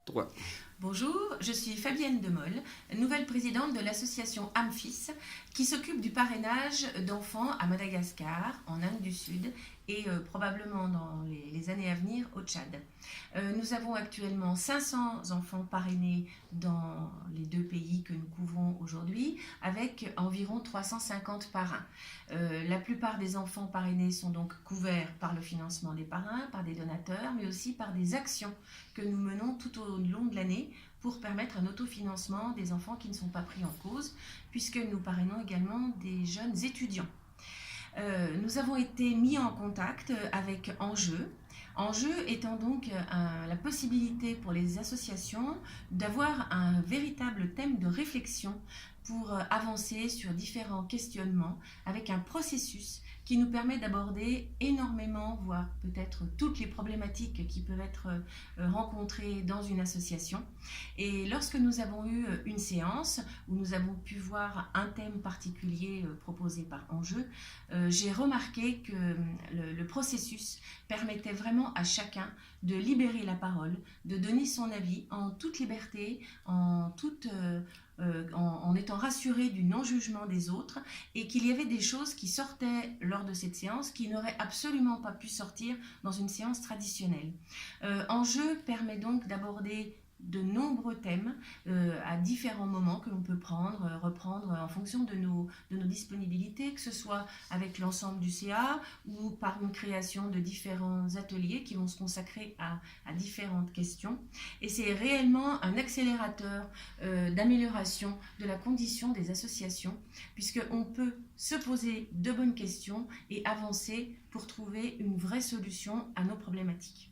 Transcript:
3. Bonjour, je suis Fabienne Demolle, nouvelle présidente de l'association AMFIS qui s'occupe du parrainage d'enfants à Madagascar, en Inde du Sud et probablement dans les années à venir au Tchad. Nous avons actuellement 500 enfants parrainés dans les deux pays que nous couvrons aujourd'hui avec environ 350 parrains. La plupart des enfants parrainés sont donc couverts par le financement des parrains, par des donateurs, mais aussi par des actions que nous menons tout au long de l'année pour permettre un autofinancement des enfants qui ne sont pas pris en cause, puisque nous parrainons également des jeunes étudiants. Nous avons été mis en contact avec Enjeu. Enjeu étant donc la possibilité pour les associations d'avoir un véritable thème de réflexion pour avancer sur différents questionnements avec un processus qui nous permet d'aborder énormément, voire peut-être toutes les problématiques qui peuvent être rencontrées dans une association. Et lorsque nous avons eu une séance où nous avons pu voir un thème particulier proposé par Enjeu, j'ai remarqué que le processus permettait vraiment à chacun de libérer la parole, de donner son avis en toute liberté, en étant rassuré du non-jugement des autres, et qu'il y avait des choses qui sortaient lors de cette séance qui n'auraient absolument pas pu sortir dans une séance traditionnelle. Enjeu permet donc d'aborder de nombreux thèmes à différents moments que l'on peut reprendre en fonction de nos disponibilités, que ce soit avec l'ensemble du CA ou par une création de différents ateliers qui vont se consacrer à différentes questions. Et c'est réellement un accélérateur d'amélioration de la condition des associations, puisqu'on peut se poser de bonnes questions et avancer pour trouver une vraie solution à nos problématiques.